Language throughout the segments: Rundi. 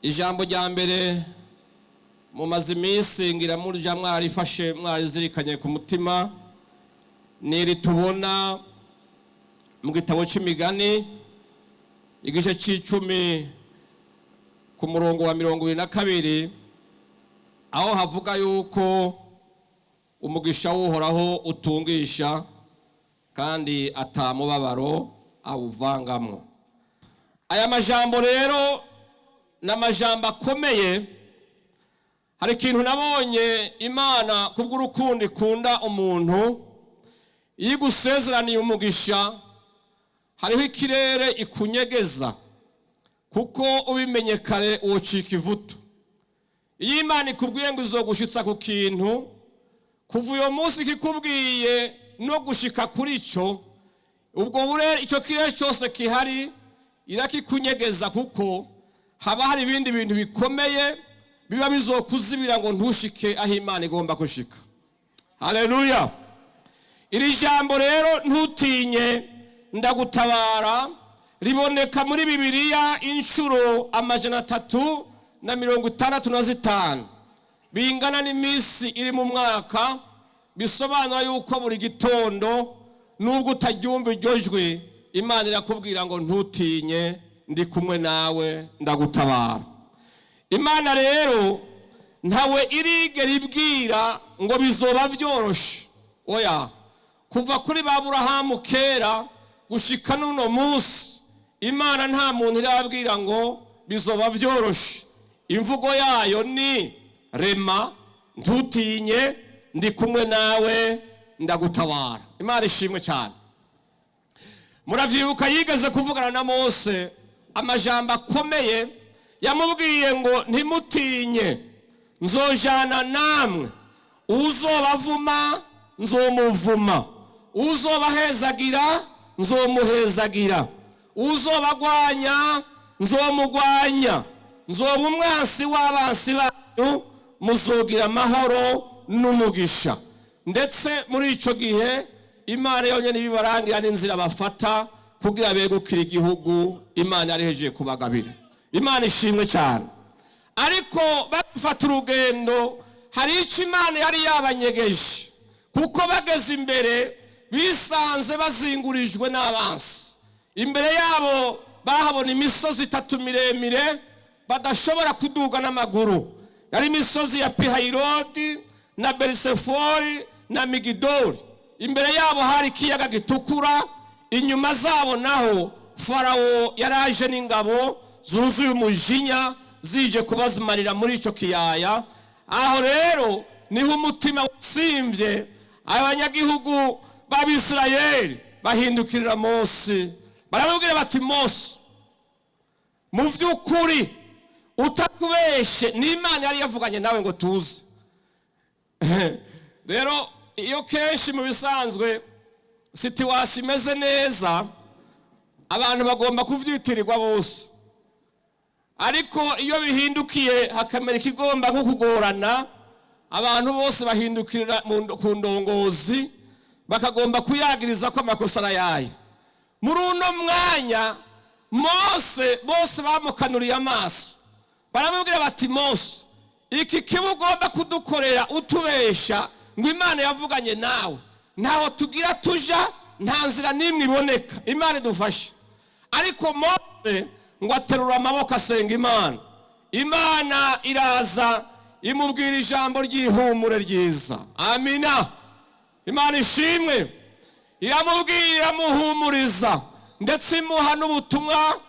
ijambo rya mbere mumaze iminsi ngira murya mwarifashe mwarizirikanye ku mutima niri tubona mu gitabo c'imigani igice c'icumi ku murongo wa 22 aho havuga yuko umugisha w'Uhoraho utungisha kandi atamubabaro awuvangamwo. Aya majambo rero n'amajambo akomeye. Hari ikintu nabonye Imana kubw'urukundo ikunda umuntu yigusezeraniye umugisha, hariho ikirere ikunyegeza kuko ubimenye kare uwocika ivutu. Iyo Imana ikubwiye ngo izogushitsa ku kintu, kuva uyo munsi kikubwiye no gushika kuri ico, ubwo bure ico kirere cyose kihari irakikunyegeza kuko haba hari ibindi bintu bikomeye biba bizokuzibira ngo ntushike aho Imana igomba gushika. Haleluya. Iri jambo rero ntutinye ndagutabara riboneka muri Bibiliya inshuro 365 bingana n'imisi iri mu mwaka. Bisobanura yuko buri gitondo nubwo utaryumva iryo jwi Imana irakubwira ngo ntutinye ndi kumwe nawe ndagutabara. Imana rero ntawe irigera ibwira ngo bizoba vyoroshe. Oya, kuva kuri Aburahamu kera gushika n'uno munsi Imana nta muntu irabwira ngo bizoba vyoroshe. Imvugo yayo ni rema, ntutinye ndi kumwe nawe ndagutabara. Imana ishimwe cyane. Muravyibuka yigeze kuvugana na Mose amajambo akomeye, yamubwiye ngo ntimutinye nzojana namwe, uzobavuma nzomuvuma, uzobahezagira nzomuhezagira, uzobagwanya nzomugwanya, nzoba umwansi w'abansi banyu, muzogira amahoro n'umugisha. Ndetse muri ico gihe Imana yonyene ibibarangira n'inzira bafata kugira begukira igihugu Imana yareheje kubagabira. Imana ishimwe cyane. Ariko bafata urugendo, hari ico Imana yari yabanyegeje, kuko bageze imbere bisanze bazingurijwe n'abansi. Imbere yabo bahabona imisozi 3 miremire badashobora kuduga n'amaguru. Yari imisozi ya Pihahiroti na Berisefori na Migidoli. Imbere yabo hari ikiyaga gitukura, inyuma zabo naho Farao yaraje n'ingabo zuzuye umujinya zije kubazumarira muri ico kiyaya. Aho rero niho umutima wasimvye, abanyagihugu b'Abisirayeli bahindukirira Mose baramubwira bati, Mose, mu vy'ukuri utakubeshe n'Imana yari yavuganye nawe ngo tuze. Rero iyo kenshi mu bisanzwe situation imeze neza abantu bagomba kuvyitirirwa bose, ariko iyo bihindukiye hakamera ikigomba nko kugorana, abantu bose bahindukirira ku ndongozi bakagomba kuyagiriza ko amakosa arayaye. Muri uno mwanya Mose bose bamukanuriye amaso, baramubwira bati, Mose, iki kibugomba kudukorera utubesha ngo Imana yavuganye nawe, ntaho tugira tuja, nta nzira nimwe iboneka, Imana idufashe. Ariko Mose ngo aterura amaboko asenga Imana. Imana iraza imubwira ijambo ry'ihumure ryiza. Amina. Imana ishimwe. Iramubwira, iramuhumuriza, ndetse imuha n'ubutumwa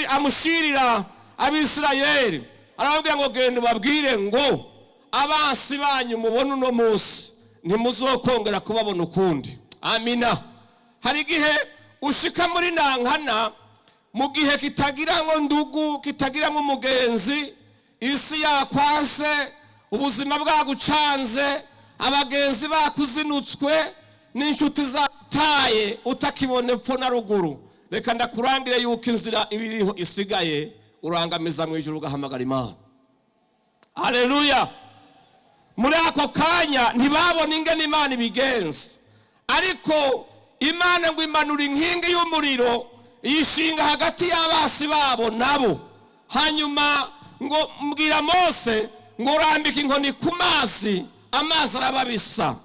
amushirira Abisirayeli. Arababwira ngo genda ubabwire ngo abansi banyu mubona uno munsi ntimuzokongera kubabona ukundi. Amina. Hari igihe ushika muri nankana, mu gihe kitagira ngo ndugu, kitagira ngo umugenzi, isi yakwase, ubuzima bwagucanze, abagenzi bakuzinutswe, n'inshuti zataye utakibone epfo na ruguru. Reka ndakurangire yuko inzira ibiriho isigaye urangamiza mu ijuru ugahamagara Imana. Haleluya. Muri ako kanya ntibabona ingene Imana ibigenza, ariko Imana ngo imanura inkingi y'umuriro yishinga hagati y'abasi babo nabo. hanyuma ngo mbwira Mose ngo urambike inkoni ku mazi, amazi arababisa.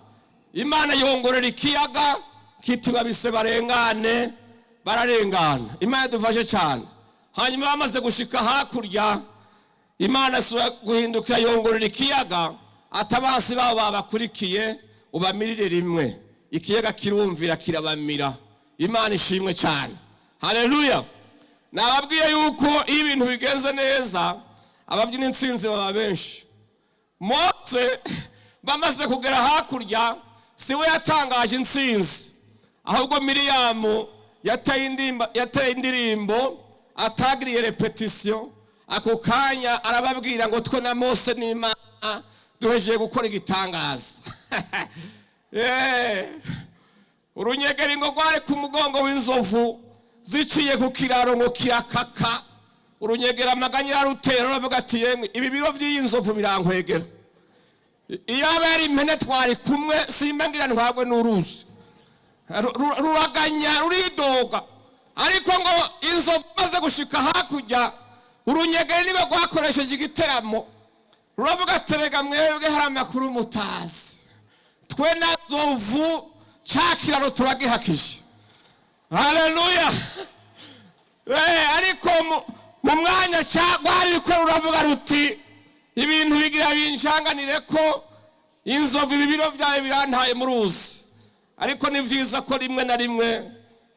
Imana yongorera ikiyaga kiti babise barengane, bararengana. Imana dufashe cyane. Hanyuma bamaze gushika hakurya, Imana isura guhindukira yongorera ikiyaga, atabansi babo babakurikiye ubamirire rimwe, ikiyaga kirumvira kirabamira. Imana ishimwe cyane. Haleluya. Nababwiye yuko iyo ibintu bigenze neza ababyina intsinzi baba benshi. Mose bamaze kugera hakurya, siwe yatangaje intsinzi, ahubwo Miriyamu yateye indirimbo atagiriye repetition. Ako kanya arababwira ngo twe na Mose n'Imana duhejeje gukora igitangaza. Urunyegeri ngo rwari ku mugongo w'inzovu ziciye ku kiraro ngo kirakaka. Urunyegera amaganya yarutera aravuga ati yemwe ibi biro by'inzovu birankwegera. Iyo abari impene twari kumwe simba ngira ntwagwe n'uruzi. Ruraganya ruridoga. Ariko ngo inzovu maze gushika hakurya, urunyegeri niwe rwakoresheje igiteramo. Ruravuga ati rega mwebwe hari amakuru mutazi, twe na nzovu ca kiraro turagihakije. Haleluya. Ariko mu mwanya cyagwari ko ruravuga ruti ibintu bigira binshanganire ko inzovu ibibiro byawe birantaye mu ruzi. Ariko ni vyiza ko rimwe na rimwe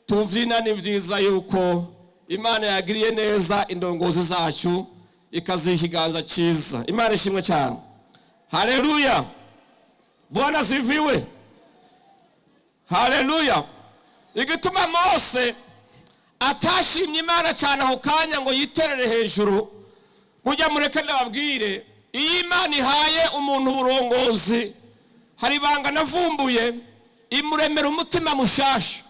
tuvyina, ni vyiza yuko Imana yagiriye neza indongozi zacu ikaziha ikiganza cyiza. Imana ishimwe cyane. Haleluya. Bwana sifiwe. Haleluya. Igituma Mose atashimye Imana cyane aho kanya ngo yiterere hejuru, mujya mureke ndababwire, iyo Imana ihaye umuntu uburongozi hari banga navumbuye, imuremera umutima mushasha,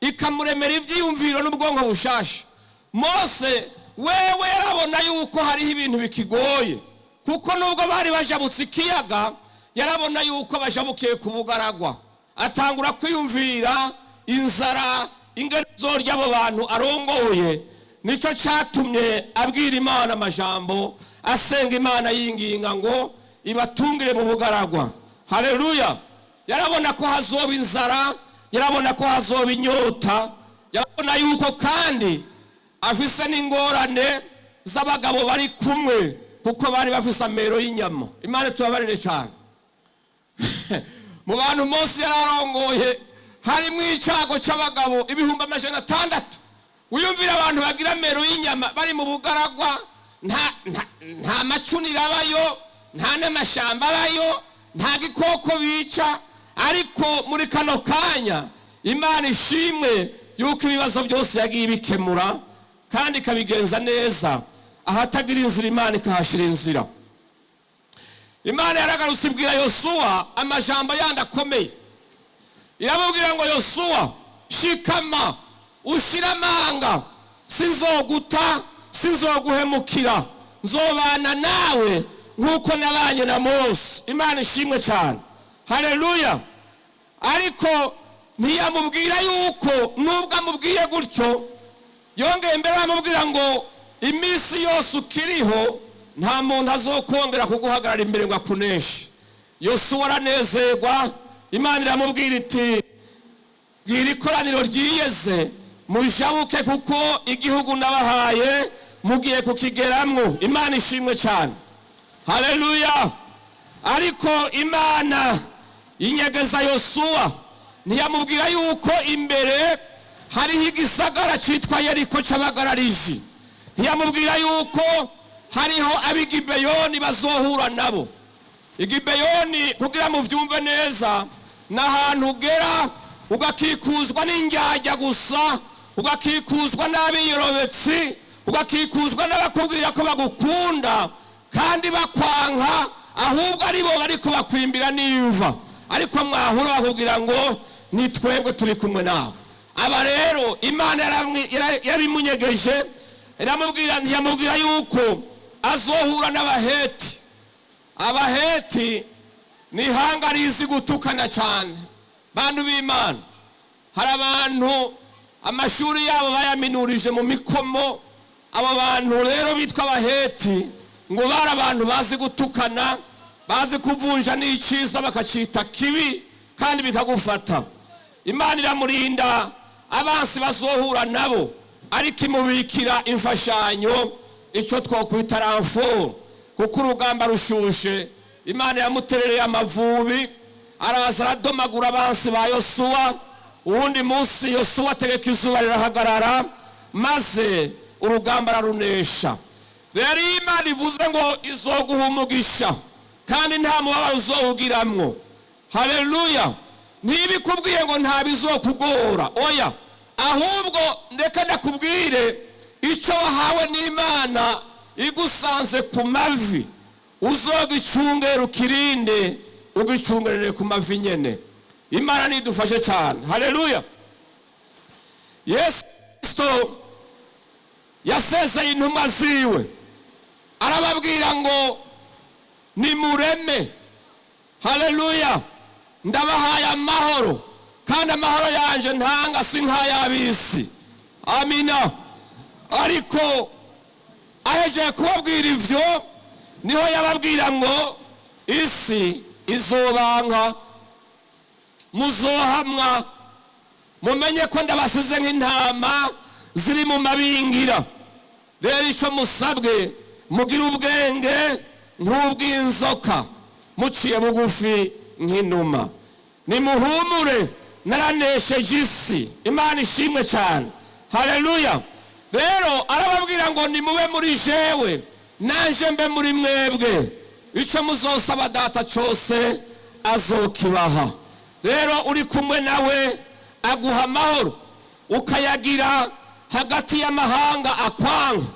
ikamuremera ivyiyumviro n'ubwonko bushasha. Mose wewe yarabona yuko hariho ibintu bikigoye, kuko nubwo bari bajabutse ikiyaga yarabona yuko bajabukiye ku bugaragwa. Atangura kwiyumvira inzara ingene zorya abo bantu arongoye. Nico cyatumye abwira Imana amajambo, asenga Imana yinginga ngo ibatungire mu bugaragwa. Haleluya. Yarabona ko hazoba inzara, yarabona ko hazoba inyota, yarabona yuko kandi afise n'ingorane z'abagabo bari kumwe, kuko bari bafise amero y'inyama. Imana tubabarire cyane. Mu bantu Mose yararongoye harimo icago c'abagabo 600. Uyumvira abantu bagira amero y'inyama bari mu bugaragwa, nta macunira bayo, nta n'amashamba bayo, nta gikoko bica. Ariko muri kano kanya Imana ishimwe yuko ibibazo byose yagiye bikemura kandi kabigenza neza. Ahatagira inzira Imana ikahashira inzira. Imana yaragarutse ibwira Yosuwa amajambo yandakomeye. Iramubwira ngo Yosuwa, shikama ushira amanga, sinzoguta sinzoguhemukira, nzobana nawe nkuko nabanye na Mose. Imana ishimwe cyane. Haleluya. Ariko ntiyamubwira yuko nubwo amubwiye gutyo, yongeye mbere amubwira ngo iminsi yose ukiriho nta muntu azokongera kuguhagarara imbere ngo akuneshe. Yosuwa aranezerwa. Imana iramubwira iti bwira ikoraniro ryiyeze mujabuke kuko igihugu nabahaye mugiye kukigeramwo. Imana ishimwe cyane. Haleluya. Ariko Imana inyegeza Yosuwa, ntiyamubwira yuko imbere hariho igisagara cyitwa Yeriko c'abagarariji. Ntiyamubwira yuko hariho ab'Igibeyoni bazohura nabo. Igibeyoni kugira mu vyumve neza, n'ahantu ugera ugakikuzwa n'indyarya gusa, ugakikuzwa n'abiyorobetsi, ugakikuzwa n'abakubwira ko bagukunda kandi bakwanka, ahubwo ari bo bariko bakwimbira n'imva. Ariko mwahura bakubwira ngo ni twebwe turi kumwe nawe. Aba rero Imana yarabimunyegeje, ntiyamubwira yuko azohura n'Abaheti. Abaheti ni ihanga rizi gutukana cyane. Bantu b'Imana, hari abantu amashuri yabo bayaminurije mu mikomo, abo bantu rero bitwa abaheti ngo bari abantu bazi gutukana, bazi kuvunja n'iciza bakacita kibi kandi bikagufata. Imana iramurinda abansi bazohura nabo, ariko imubikira imfashanyo, icyo twokwita ramfo, kuko urugamba rushushe. Imana yamuterereye amavubi, araza aradomagura abansi ba Yosuwa. Uwundi munsi Yosuwa ategeka izuba rirahagarara, maze urugamba ararunesha. Rero Imana ivuze ngo izoguha umugisha kandi nta mubabaro uzowugiramwo. Haleluya! Ntibikubwiye ngo nta bizokugora, oya, ahubwo ndeka ndakubwire icyo wahawe n'Imana igusanze ku mavi uzogicungera ukirinde, ugicungerere ku mavi nyene. Imana nidufashe cyane. Haleluya! Yesu Kristo yasezeye intumwa ziwe, arababwira ngo nimureme. Haleluya! Ndabahaye amahoro, kandi amahoro yanje ntanga si nk'ay'ab'isi. Amina. Ariko ahejeje kubabwira ivyo, niho yababwira ngo isi izobanka, muzohamwa, mumenye ko ndabasize nk'intama ziri mu mabingira. Rero icyo musabwe, mugire ubwenge nk'ubw'inzoka, muciye bugufi nk'inuma. Nimuhumure, naranesheje isi. Imana ishimwe cyane. Haleluya! Rero arababwira ngo nimube muri jewe, nanje mbe muri mwebwe. Icyo muzosaba data cyose azokibaha. Rero uri kumwe nawe aguha amahoro, ukayagira hagati y'amahanga akwanga.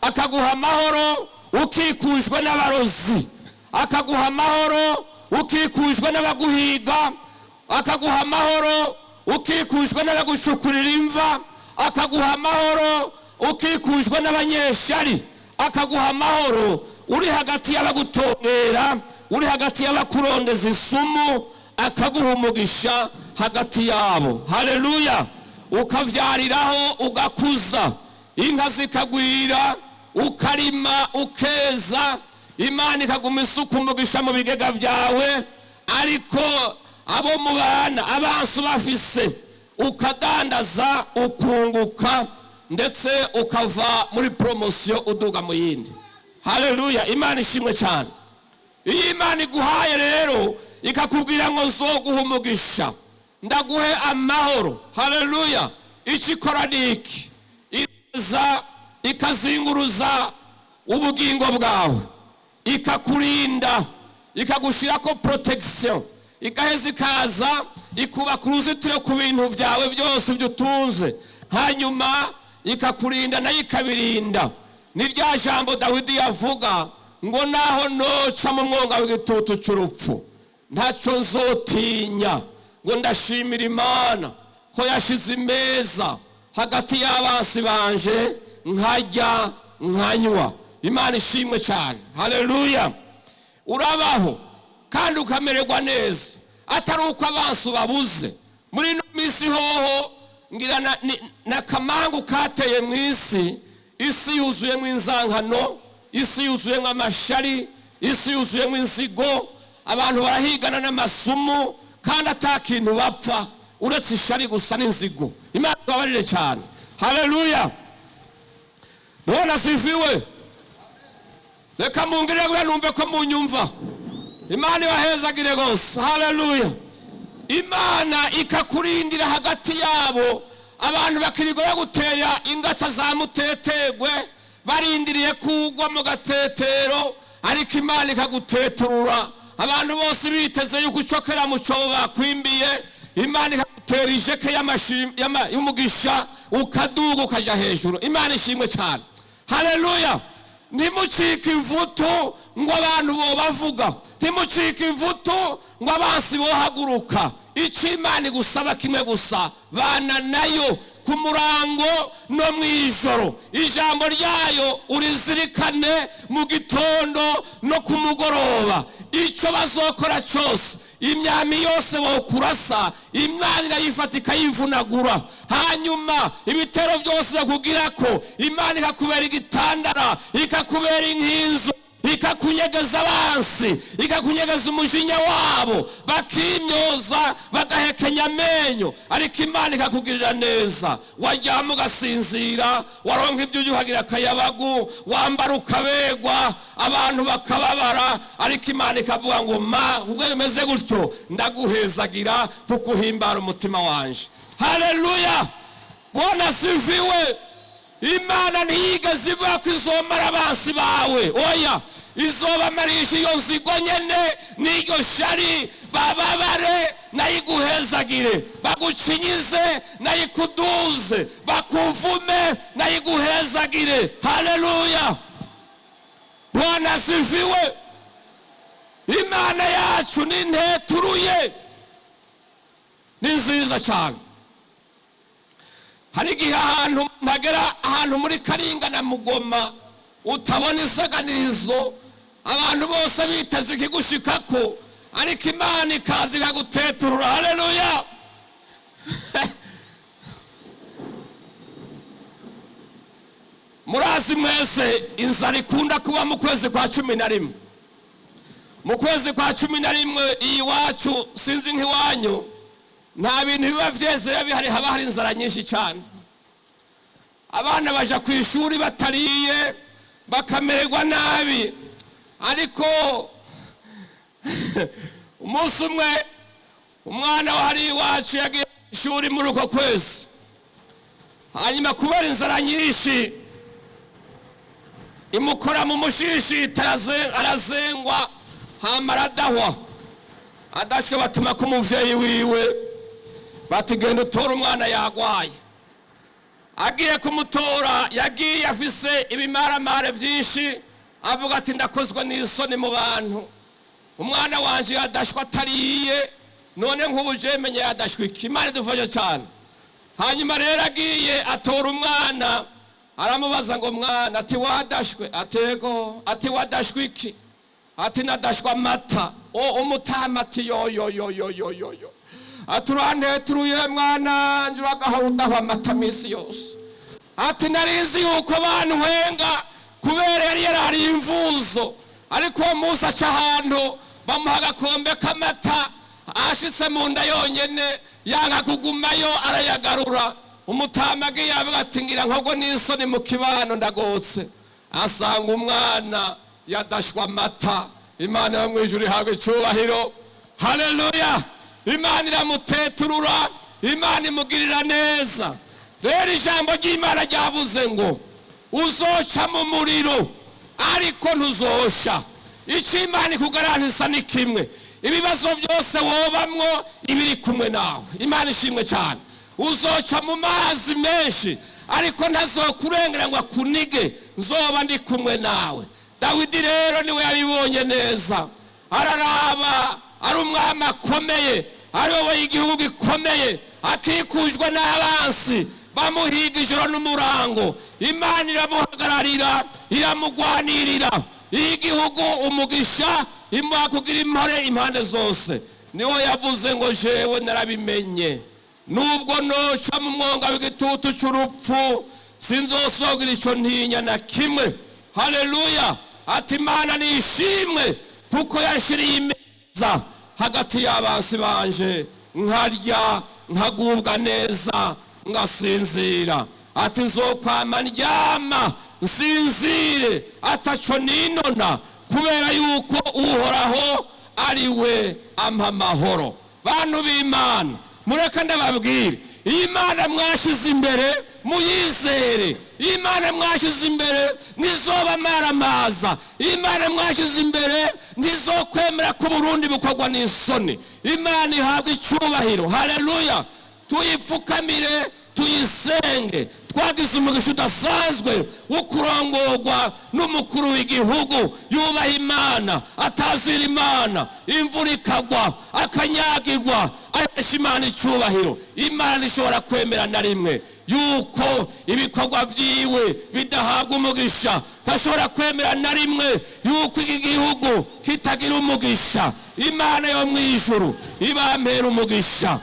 Akaguha amahoro ukikujwe n'abarozi, akaguha amahoro ukikujwe n'abaguhiga, akaguha amahoro ukikujwe n'abagushukurira imva, akaguha amahoro ukikujwe n'abanyeshari, akaguha amahoro uri hagati y'abagutongera, uri hagati y'abakurondeza isumu, akaguha umugisha hagati yabo. Haleluya! Ukavyariraho ugakuza, inka zikagwira, ukarima ukeza, Imana ikaguma isuka umugisha mu bigega vyawe. Ariko abo mubana abansi bafise, ukadandaza ukunguka, ndetse ukava muri promotion uduga mu yindi. Haleluya! Imana ishimwe cyane. Iyi Imana iguhaye rero ikakubwira ngo nzoguha umugisha, ndaguhe amahoro. Haleluya! Ikikora niki? Iza ikazinguruza ubugingo bwawe, ikakurinda, ikagushirako protection, igaheza ikaza ikubaka uruzitiro ku bintu vyawe byose byutunze, hanyuma ikakurinda nayo ikabirinda. Ni rya jambo Dawidi yavuga ngo naho noca mu mwonga w'igitutu cy'urupfu, ntacyo nzotinya, ngo ndashimira Imana ko yashize imeza hagati y'abansi banje, nkarya nkanywa. Imana ishimwe cyane. Haleluya! Urabaho kandi ukamererwa neza, atari uko abansi babuze. Muri ino minsi hoho ngira na kamangu kateye mu isi, isi yuzuyemo inzankano, isi yuzuyemo amashari, isi yuzuyemo inzigo, abantu barahigana n'amasumu kandi atakintu bapfa uretse ishari gusa n'inzigo. Imana ibabarire cyane. Haleluya! Bwana sifiwe. Reka mungire ngo numve ko munyumva. Imana ibahezagire gose. Haleluya! Imana ikakurindira hagati yabo, abantu bakirigoye gutera ingata za mutetegwe, barindiriye kugwa mu gatetero, ariko Imana ikaguteturura. Abantu bose biteze yuko ucokera mu cyobo bakwimbiye, Imana ikagutera ijeke y'umugisha, ukaduga ukaja hejuru. Imana ishimwe cyane. Haleluya! Ntimucike imvuto ngo abantu bo bavuga, ntimucike imvuto ngo abansi bo haguruka. Icyo Imana igusaba kimwe gusa, bana nayo ku murango no mwijoro. Ijambo ryayo urizirikane mu gitondo no ku mugoroba. Icyo bazokora cyose, imyami yose wokurasa Imana irayifata ikayivunagura, hanyuma ibitero byose bakugira ko Imana ikakubera igitandara, ikakubera inkinzo, ikakunyegeza abansi, ikakunyegeza umujinya wabo, bakimyoza bagahekenya amenyo, ariko Imana ikakugirira neza. Waryama ugasinzira, waronka ibyo uhagira akayabagu, wambara ukabegwa, abantu bakababara, ariko Imana ikavuga ngo ma ubwo bimeze gutyo ndaguhezagira kukuhimbara umutima wanje. Haleluya, Bwana sifiwe. Imana ntiyigeze ivuga ko izomara abansi bawe, oya, izobamarisha iyo nzigo nyene n'iryo shari, bababare nayiguhezagire, bagucinyize nayikuduze, bakuvume nayiguhezagire. Haleluya, Bwana asifiwe. Imana yacu ni nteturuye, ni nziza cyane. Hari igihe ahantu ntagera, ahantu muri Karinga na Mugoma utabona isaganirizo, abantu bose biteze ikigushikako, ariko Imana ikaza ikaguteturura. Haleluya. Murazi mwese inzara ikunda kuba mu kwezi kwa 11. Mu kwezi kwa 11 iwacu, sinzi nk'iwanyu, nta bintu biba vyeze bihari, haba hari inzara nyinshi cyane. Abana baja ku ishuri batariye, bakamererwa nabi, ariko umunsi umwe umwana wari iwacu yagiye ishuri muri uko kwezi, hanyuma kubera inzara nyinshi imukora mu mushishi, arazengwa, hama aradahwa. Adashwe batuma ku muvyeyi wiwe, bati genda utora umwana yagwaye. Agiye kumutora, yagiye afise ibimaramare byinshi, avuga ati ndakozwe n'isoni mu bantu, umwana wanje yadashwa atariye, none nk'ubuje menye yadashwe iki. Imana idufashe cyane. Hanyuma rero agiye atora umwana, aramubaza ngo mwana, ati wadashwe? Atego. Ati wadashwe iki? Ati nadashwa amata. Umutama. Ati yo aturanteturuye mwana nje uragahora amata misi yose. Ati narizi yuko bantwenga kubera yari yarari imvuzo, ariko uwo munsi aca ahantu bamuha agakombe k'amata, ashitse mu nda yonyene yanga kugumayo arayagarura. Umutama agiye avuga ati ngira nkogo n'isoni mu kibano ndagotse, asanga umwana yadashwa amata. Imana yo mwijuru ihabwe icyubahiro. Haleluya. Imana iramuteturura, Imana imugirira neza. Rero ijambo ry'Imana ryavuze ngo uzoca mu muriro ariko ntuzosha. Icyo Imana ikugarantisa ni kimwe, ibibazo byose wobamwo ibiri kumwe nawe. Imana ishimwe cyane. Uzoca mu mazi menshi ariko ntazokurengera ngo akunige, nzoba ndi kumwe nawe. Dawidi rero niwe yabibonye neza, araraba, ari umwami akomeye, ayoboye igihugu gikomeye, akikujwe n'abansi bamuhiga ijoro n'umurango. Imana iramuhagararira, iramugwanirira, igihugu umugisha, imuha kugira impore impande zose. Niho yavuze ngo jewe narabimenye, nubwo noca mu mwonga w'igitutu cy'urupfu, sinzosogira icyo ntinya na kimwe. Haleluya. Ati Imana nishimwe kuko yashiriye imeza hagati y'abansi banje, nkarya nkagubwa neza ngasinzira. Ati nzokwama ndyama nsinzire ataco ninona, kubera yuko uhoraho ari we ampa amahoro. Bantu b'Imana, mureka ndababwire, Imana mwashize imbere muyizere. Imana mwashize imbere nizoba maramaza. Imana mwashize imbere nizokwemera ko Burundi bukogwa n'isoni. Imana ihabwe icyubahiro. Haleluya. Tuyipfukamire, tuyisenge. bagize umugisha udasanzwe wo kurongorwa n'umukuru w'igihugu yubaha Imana, atazira Imana, imvura ikagwa akanyagirwa, ahesha Imana icyubahiro. Imana ishobora kwemera na rimwe yuko ibikorwa vyiwe bidahabwa umugisha, ntashobora kwemera na rimwe yuko iki gihugu kitagira umugisha. Imana yo mwijuru ibampera umugisha.